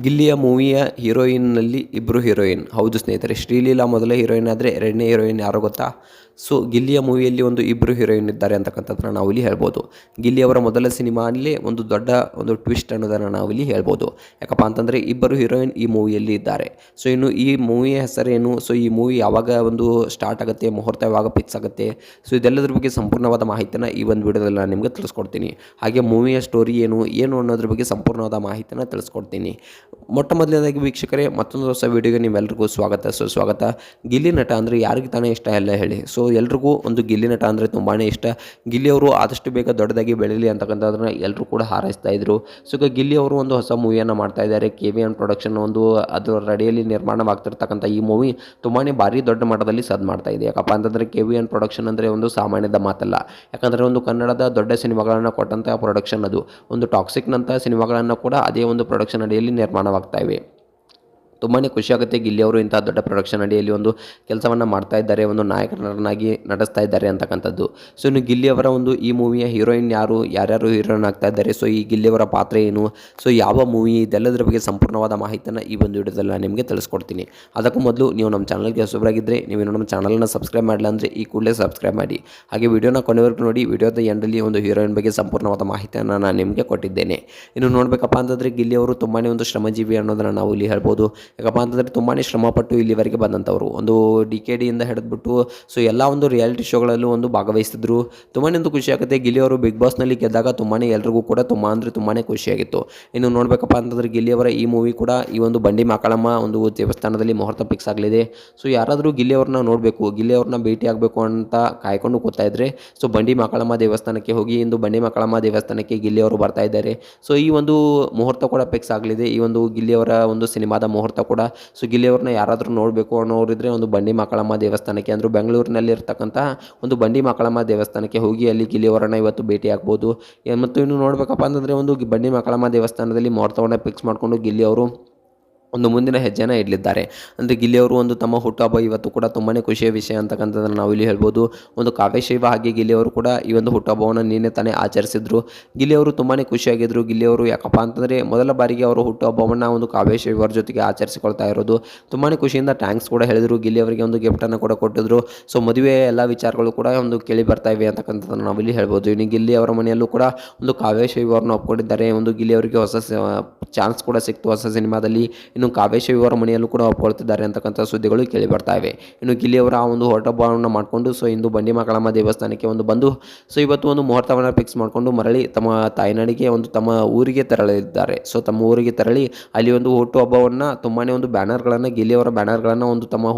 ಗಿಲ್ಲಿಯ ಮೂವಿಯ ಹೀರೋಯಿನ್ನಲ್ಲಿ ಇಬ್ಬರು ಹೀರೋಯಿನ್. ಹೌದು ಸ್ನೇಹಿತರೆ, ಶ್ರೀಲೀಲಾ ಮೊದಲ ಹೀರೋಯಿನ್ ಆದರೆ ಎರಡನೇ ಹೀರೋಯಿನ್ ಯಾರೋ ಗೊತ್ತಾ? ಸೊ ಗಿಲ್ಲಿಯ ಮೂವಿಯಲ್ಲಿ ಇಬ್ಬರು ಹೀರೋಯಿನ್ ಇದ್ದಾರೆ ಅಂತಕ್ಕಂಥದ್ದನ್ನ ನಾವಿಲ್ಲಿ ಹೇಳ್ಬೋದು. ಗಿಲ್ಲಿಯವರ ಮೊದಲ ಸಿನಿಮಾನಲ್ಲಿ ಒಂದು ದೊಡ್ಡ ಟ್ವಿಸ್ಟ್ ಅನ್ನೋದನ್ನು ನಾವಿಲ್ಲಿ ಹೇಳ್ಬೋದು. ಯಾಕಪ್ಪ ಅಂತಂದರೆ ಇಬ್ಬರು ಹೀರೋಯಿನ್ ಈ ಮೂವಿಯಲ್ಲಿ ಇದ್ದಾರೆ. ಸೊ ಇನ್ನು ಈ ಮೂವಿಯ ಹೆಸರೇನು, ಸೊ ಈ ಮೂವಿ ಯಾವಾಗ ಸ್ಟಾರ್ಟ್ ಆಗುತ್ತೆ, ಮುಹೂರ್ತ ಯಾವಾಗ ಫಿಕ್ಸ್ ಆಗುತ್ತೆ, ಸೊ ಇದೆಲ್ಲದ್ರ ಬಗ್ಗೆ ಸಂಪೂರ್ಣವಾದ ಮಾಹಿತಿನ ಈ ಒಂದು ವಿಡಿಯೋದಲ್ಲಿ ನಾನು ನಿಮಗೆ ತಿಳಿಸ್ಕೊಡ್ತೀನಿ. ಹಾಗೆ ಮೂವಿಯ ಸ್ಟೋರಿ ಏನು ಅನ್ನೋದ್ರ ಬಗ್ಗೆ ಸಂಪೂರ್ಣವಾದ ಮಾಹಿತಿನ ತಿಳಿಸ್ಕೊಡ್ತೀನಿ. ಮೊಟ್ಟ ಮೊದಲನೇದಾಗಿ ವೀಕ್ಷಕರೇ, ಮತ್ತೊಂದು ಹೊಸ ವಿಡಿಯೋಗೆ ನಿಮ್ಮೆಲ್ಲರಿಗೂ ಸ್ವಾಗತ. ಗಿಲ್ಲಿ ನಟ ಅಂದರೆ ಯಾರಿಗೆ ತಾನೇ ಇಷ್ಟ ಎಲ್ಲ ಹೇಳಿ. ಸೊ ಎಲ್ರಿಗೂ ಗಿಲ್ಲಿ ನಟ ಅಂದರೆ ತುಂಬಾ ಇಷ್ಟ. ಗಿಲ್ಲಿಯವರು ಆದಷ್ಟು ಬೇಗ ದೊಡ್ಡದಾಗಿ ಬೆಳೀಲಿ ಅಂತಕ್ಕಂಥದ್ದನ್ನ ಎಲ್ಲರೂ ಕೂಡ ಹಾರೈಸ್ತಾ ಇದ್ರು. ಸೊ ಈಗ ಗಿಲ್ಲಿಯವರು ಹೊಸ ಮೂವಿಯನ್ನು ಮಾಡ್ತಾ ಇದ್ದಾರೆ. KVN ಪ್ರೊಡಕ್ಷನ್ ಅದರ ರೆಡಿಯಲ್ಲಿ ನಿರ್ಮಾಣವಾಗ್ತಿರ್ತಕ್ಕಂಥ ಈ ಮೂವಿ ತುಂಬಾ ಭಾರಿ ದೊಡ್ಡ ಮಟ್ಟದಲ್ಲಿ ಮಾಡ್ತಾ ಇದೆ. ಯಾಕಪ್ಪ ಅಂತಂದರೆ KVN ಪ್ರೊಡಕ್ಷನ್ ಅಂದರೆ ಸಾಮಾನ್ಯದ ಮಾತಲ್ಲ. ಯಾಕಂದರೆ ಕನ್ನಡದ ದೊಡ್ಡ ಸಿನಿಮಾಗಳನ್ನು ಕೊಟ್ಟಂಥ ಪ್ರೊಡಕ್ಷನ್ ಅದು. ಟಾಕ್ಸಿಕ್ನಂಥ ಸಿನಿಮಾಗಳನ್ನು ಕೂಡ ಅದೇ ಪ್ರೊಡಕ್ಷನ್ ಅಡಿಯಲ್ಲಿ ನಿರ್ಮಾಣವಾಗ್ತಾ ಇವೆ. ತುಂಬಾ ಖುಷಿಯಾಗುತ್ತೆ ಗಿಲ್ಲಿಯವರು ಇಂಥ ದೊಡ್ಡ ಪ್ರೊಡಕ್ಷನ್ ಅಡಿಯಲ್ಲಿ ಕೆಲಸವನ್ನು ಮಾಡ್ತಾ ಇದ್ದಾರೆ, ನಾಯಕರನ್ನಾಗಿ ನಟಿಸ್ತಾ ಇದ್ದಾರೆ ಅಂತಕ್ಕಂಥದ್ದು. ಸೊ ಇನ್ನು ಗಿಲ್ಲಿಯವರ ಈ ಮೂವಿಯ ಹೀರೋಯಿನ್ ಯಾರ್ಯಾರು ಹೀರೋಯಿನ್ ಆಗ್ತಾ ಇದ್ದಾರೆ, ಸೊ ಈ ಗಿಲ್ಲಿಯವರ ಪಾತ್ರ ಏನು, ಸೊ ಯಾವ ಮೂವಿ, ಇದೆಲ್ಲದರ ಬಗ್ಗೆ ಸಂಪೂರ್ಣವಾದ ಮಾಹಿತಿಯನ್ನು ಈ ಒಂದು ವಿಡಿಯೋದಲ್ಲಿ ನಾನು ನಿಮಗೆ ತಿಳಿಸ್ಕೊಡ್ತೀನಿ. ಅದಕ್ಕೂ ಮೊದಲು ನೀವು ನಮ್ಮ ಚಾನಲ್ಗೆ ಹೊಸಬರಾಗಿದ್ದರೆ, ನೀವು ನಮ್ಮ ಚಾನಲನ್ನು ಸಬ್ಸ್ಕ್ರೈಬ್ ಮಾಡಿಲ್ಲ ಅಂದರೆ ಈ ಕೂಡಲೇ ಸಬ್ಸ್ಕ್ರೈಬ್ ಮಾಡಿ. ಹಾಗೆ ವಿಡಿಯೋನ ಕೊನೆವರೆಗೂ ನೋಡಿ. ವಿಡಿಯೋದ ಎಂಡಲ್ಲಿ ಹೀರೋಯಿನ್ ಬಗ್ಗೆ ಸಂಪೂರ್ಣವಾದ ಮಾಹಿತಿಯನ್ನು ನಾನು ನಿಮಗೆ ಕೊಟ್ಟಿದ್ದೇನೆ. ಇನ್ನು ನೋಡಬೇಕಪ್ಪ ಅಂತಂದರೆ ಗಿಲ್ಲಿಯವರು ತುಂಬಾ ಶ್ರಮಜೀವಿ ಅನ್ನೋದನ್ನು ನಾವು ಇಲ್ಲಿ ಹೇಳ್ಬೋದು. ಯಾಕಪ್ಪ ಅಂತಂದರೆ ತುಂಬಾ ಶ್ರಮಪಟ್ಟು ಇಲ್ಲಿವರೆಗೆ ಬಂದಂಥವ್ರು. DKDಯಿಂದ ಹಿಡಿದ್ಬಿಟ್ಟು ಸೊ ಎಲ್ಲ ರಿಯಾಲಿಟಿ ಶೋಗಳಲ್ಲೂ ಭಾಗವಹಿಸ್ತಿದ್ರು. ತುಂಬಾ ಖುಷಿಯಾಗುತ್ತೆ. ಗಿಲ್ಲಿಯವರು ಬಿಗ್ ಬಾಸ್ನಲ್ಲಿ ಗೆದ್ದಾಗ ಎಲ್ರಿಗೂ ಕೂಡ ತುಂಬಾ ಖುಷಿಯಾಗಿತ್ತು. ಇನ್ನು ನೋಡಬೇಕಪ್ಪ ಅಂತಂದರೆ ಗಿಲ್ಲಿಯವರ ಈ ಮೂವಿ ಕೂಡ ಈ ಬಂಡಿ ಮಕ್ಕಳಮ್ಮ ದೇವಸ್ಥಾನದಲ್ಲಿ ಮುಹೂರ್ತ ಫಿಕ್ಸ್ ಆಗಲಿದೆ. ಸೊ ಯಾರಾದರೂ ಗಿಲ್ಲಿಯವ್ರನ್ನ ನೋಡಬೇಕು, ಗಿಲ್ಲಿಯವ್ರನ್ನ ಭೇಟಿ ಆಗಬೇಕು ಅಂತ ಕಾಯ್ಕೊಂಡು ಕೂತಾ ಇದ್ರೆ, ಸೊ ಬಂಡಿ ಮಕ್ಕಳಮ್ಮ ದೇವಸ್ಥಾನಕ್ಕೆ ಹೋಗಿ ಬಂಡಿ ಮಕ್ಕಳಮ್ಮ ದೇವಸ್ಥಾನಕ್ಕೆ ಗಿಲ್ಲಿಯವರು ಬರ್ತಾ ಇದ್ದಾರೆ. ಸೊ ಈ ಮುಹೂರ್ತ ಕೂಡ ಫಿಕ್ಸ್ ಆಗಲಿದೆ. ಈ ಗಿಲ್ಲಿಯವರ ಸಿನಿಮಾದ ಮುಹೂರ್ತ ಕೂಡ. ಸೊ ಗಿಲ್ಲಿಯವ್ರನ್ನ ಯಾರಾದರೂ ನೋಡಬೇಕು ಅನ್ನೋರಿದ್ರೆ ಬಂಡಿ ಮಕ್ಕಳಮ್ಮ ದೇವಸ್ಥಾನಕ್ಕೆ ಅಂದರೆ ಬೆಂಗಳೂರಿನಲ್ಲಿ ಇರ್ತಕ್ಕಂಥ ಬಂಡಿ ಮಕ್ಕಳಮ್ಮ ದೇವಸ್ಥಾನಕ್ಕೆ ಹೋಗಿ ಅಲ್ಲಿ ಗಿಲ್ಲಿಯವರನ್ನ ಇವತ್ತು ಭೇಟಿ ಆಗ್ಬೋದು. ಮತ್ತು ಇನ್ನು ನೋಡಬೇಕಪ್ಪ ಅಂತಂದರೆ ಬಂಡಿ ಮಕ್ಕಳಮ್ಮ ದೇವಸ್ಥಾನದಲ್ಲಿ ಮುಹೂರ್ತವನ್ನು ಫಿಕ್ಸ್ ಮಾಡಿಕೊಂಡು ಗಿಲ್ಲಿಯವರು ಮುಂದಿನ ಹೆಜ್ಜೆನ ಇಡಲಿದ್ದಾರೆ. ಅಂದರೆ ಗಿಲ್ಲಿಯವರು ತಮ್ಮ ಹುಟ್ಟುಹಬ್ಬ ಇವತ್ತು ಕೂಡ ತುಂಬಾ ಖುಷಿಯ ವಿಷಯ ಅಂತಕ್ಕಂಥದ್ದನ್ನು ನಾವು ಇಲ್ಲಿ ಹೇಳ್ಬೋದು. ಕಾವ್ಯಶೈವ ಹಾಗೆ ಗಿಲ್ಲಿಯವರು ಕೂಡ ಈ ಹುಟ್ಟುಹಬ್ಬವನ್ನು ನಿನ್ನೆ ತಾನೇ ಆಚರಿಸಿದ್ರು. ಗಿಲ್ಲಿಯವರು ತುಂಬಾ ಖುಷಿಯಾಗಿದ್ದರು. ಗಿಲ್ಲಿಯವರು ಯಾಕಪ್ಪ ಅಂತಂದರೆ ಮೊದಲ ಬಾರಿಗೆ ಅವರ ಹುಟ್ಟುಹಬ್ಬವನ್ನು ಕಾವ್ಯಶೈವರ ಜೊತೆಗೆ ಆಚರಿಸಿಕೊಳ್ತಾ ಇರೋದು. ತುಂಬಾ ಖುಷಿಯಿಂದ ಥ್ಯಾಂಕ್ಸ್ ಕೂಡ ಹೇಳಿದರು. ಗಿಲ್ಲಿಯವರಿಗೆ ಗಿಫ್ಟನ್ನು ಕೂಡ ಕೊಟ್ಟಿದ್ರು. ಸೊ ಮದುವೆಯ ಎಲ್ಲ ವಿಚಾರಗಳು ಕೂಡ ಕೇಳಿ ಬರ್ತಾ ಇವೆ ಅಂತಕ್ಕಂಥದ್ದನ್ನು ನಾವು ಇಲ್ಲಿ ಹೇಳ್ಬೋದು. ಇನ್ನು ಗಿಲ್ಲಿಯವರ ಮನೆಯಲ್ಲೂ ಕೂಡ ಕಾವ್ಯಶೈವರನ್ನು ಒಪ್ಕೊಂಡಿದ್ದಾರೆ. ಗಿಲ್ಲಿಯವರಿಗೆ ಹೊಸ ಚಾನ್ಸ್ ಕೂಡ ಸಿಕ್ತು ಹೊಸ ಸಿನಿಮಾದಲ್ಲಿ. ಇನ್ನು ಕಾವ್ಯಶೈವರ ಮನೆಯಲ್ಲೂ ಕೂಡ ಒಪ್ಕೊಳ್ತಿದ್ದಾರೆ ಅಂತಕ್ಕಂಥ ಸುದ್ದಿಗಳು ಕೇಳಿ ಬರ್ತಾ ಇವೆ. ಇನ್ನು ಗಿಲ್ಲಿಯವರ ಹೊಟ್ಟುಹಬ್ಬವನ್ನು ಮಾಡಿಕೊಂಡು ಸೊ ಇಂದು ಬಂಡಿ ಮಕ್ಕಳಮ್ಮ ದೇವಸ್ಥಾನಕ್ಕೆ ಬಂದು ಸೊ ಇವತ್ತು ಮುಹೂರ್ತವನ್ನು ಫಿಕ್ಸ್ ಮಾಡಿಕೊಂಡು ಮರಳಿ ತಮ್ಮ ತಾಯ್ನಾಡಿಗೆ ತಮ್ಮ ಊರಿಗೆ ತೆರಳಿದ್ದಾರೆ. ಸೊ ತಮ್ಮ ಊರಿಗೆ ತೆರಳಿ ಅಲ್ಲಿ ಹುಟ್ಟುಹಬ್ಬವನ್ನು ತುಂಬಾ ಬ್ಯಾನರ್ಗಳನ್ನು ಗಿಲ್ಲಿಯವರ ಬ್ಯಾನರ್ಗಳನ್ನು ತಮ್ಮ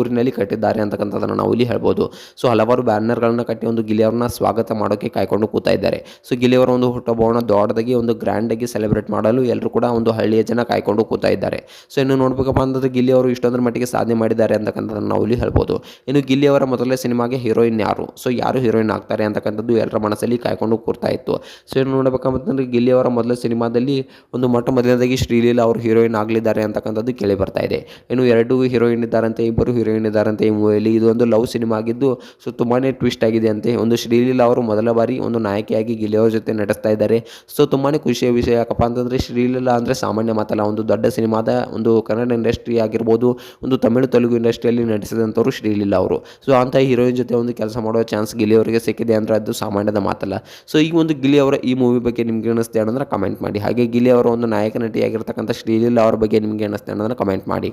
ಊರಿನಲ್ಲಿ ಕಟ್ಟಿದ್ದಾರೆ ಅಂತಕ್ಕಂಥದ್ದನ್ನು ನಾವು ಇಲ್ಲಿ ಹೇಳ್ಬೋದು. ಸೊ ಹಲವಾರು ಬ್ಯಾನರ್ಗಳನ್ನು ಕಟ್ಟಿ ಗಿಲ್ಲಿಯವರನ್ನ ಸ್ವಾಗತ ಮಾಡೋಕ್ಕೆ ಕಾಯ್ಕೊಂಡು ಕೂತಾ ಇದ್ದಾರೆ. ಸೊ ಗಿಲ್ಲಿಯವರ ಹುಟ್ಟುಹಬ್ಬವನ್ನು ದೊಡ್ಡದಾಗಿ ಗ್ರ್ಯಾಂಡಾಗಿ ಸೆಲೆಬ್ರೇಟ್ ಮಾಡಲು ಎಲ್ಲರೂ ಕೂಡ ಹಳ್ಳಿಯ ಜನ ಕಾಯ್ಕೊಂಡು ಕೂತಾ ಇದ್ದಾರೆ. ಸೊ ಇನ್ನು ನೋಡಬೇಕಪ್ಪ ಅಂತಂದರೆ ಗಿಲ್ಲಿಯವರು ಇಷ್ಟೊಂದರ ಮಟ್ಟಿಗೆ ಸಾಧನೆ ಮಾಡಿದ್ದಾರೆ ಅಂತಕ್ಕಂಥದ್ದನ್ನು ನಾವು ಇಲ್ಲಿ ಹೇಳ್ಬೋದು. ಇನ್ನು ಗಿಲ್ಲಿಯವರ ಮೊದಲ ಸಿನಿಮಾಗೆ ಹೀರೋಯಿನ್ ಯಾರು, ಸೊ ಯಾರು ಹೀರೋಯಿನ್ ಆಗ್ತಾರೆ ಅಂತಕ್ಕಂಥದ್ದು ಎಲ್ಲರ ಮನಸ್ಸಲ್ಲಿ ಕಾಯ್ಕೊಂಡು ಕೂರ್ತಾ ಇತ್ತು. ಸೊ ಇನ್ನು ನೋಡಬೇಕಂತಂದರೆ ಗಿಲ್ಲಿಯವರ ಮೊದಲ ಸಿನಿಮಾದಲ್ಲಿ ಮೊಟ್ಟ ಮೊದಲನೇದಾಗಿ ಶ್ರೀಲೀಲಾ ಅವರು ಹೀರೋಯಿನ್ ಆಗಲಿದ್ದಾರೆ ಅಂತಕ್ಕಂಥದ್ದು ಕೇಳಿ ಬರ್ತಾ ಇದೆ. ಇನ್ನು 2 ಹೀರೋಯಿನ್ ಇದ್ದಾರಂತೆ, 2 ಹೀರೋಯಿನ್ ಇದ್ದಾರಂತೆ ಈ ಮೂವಿಯಲ್ಲಿ. ಇದು ಲವ್ ಸಿನಿಮಾ ಆಗಿದ್ದು ಸೊ ತುಂಬಾ ಟ್ವಿಸ್ಟ್ ಆಗಿದೆ ಅಂತೆ. ಶ್ರೀಲೀಲಾ ಅವರು ಮೊದಲ ಬಾರಿ ನಾಯಕಿಯಾಗಿ ಗಿಲ್ಲಿಯವರ ಜೊತೆ ನಟಿಸ್ತಾ ಇದ್ದಾರೆ. ಸೊ ತುಂಬಾ ಖುಷಿಯ ವಿಷಯ. ಯಾಕಪ್ಪ ಅಂತಂದರೆ ಶ್ರೀಲೀಲಾ ಅಂದರೆ ಸಾಮಾನ್ಯ ಮಾತಲ್ಲ. ದೊಡ್ಡ ಸಿನಿಮಾದ ಕನ್ನಡ ಇಂಡಸ್ಟ್ರಿ ಆಗಿರ್ಬೋದು, ತಮಿಳು ತೆಲುಗು ಇಂಡಸ್ಟ್ರಿಯಲ್ಲಿ ನಟಿಸಿದಂಥವ್ರು ಶ್ರೀಲೀಲಾ ಅವರು. ಸೊ ಅಂಥ ಹೀರೋಯಿನ್ ಜೊತೆ ಕೆಲಸ ಮಾಡೋ ಚಾನ್ಸ್ ಗಿಲ್ಲಿಯವರಿಗೆ ಸಿಕ್ಕಿದೆ ಅಂದರೆ ಅದು ಸಾಮಾನ್ಯದ ಮಾತಲ್ಲ. ಸೊ ಈ ಗಿಲ್ಲಿಯವರ ಈ ಮೂವಿ ಬಗ್ಗೆ ನಿಮ್ಗೆ ಅನಿಸ್ತೆ ಅನ್ನೋದನ್ನ ಕಮೆಂಟ್ ಮಾಡಿ. ಹಾಗೆ ಗಿಲ್ಲಿಯವರ ನಾಯಕ ನಟಿಯಾಗಿರ್ತಕ್ಕಂಥ ಶ್ರೀಲೀಲಾ ಅವರ ಬಗ್ಗೆ ನಿಮಗೆ ಅನಿಸ್ತೆ ಅನ್ನೋದನ್ನ ಕಮೆಂಟ್ ಮಾಡಿ.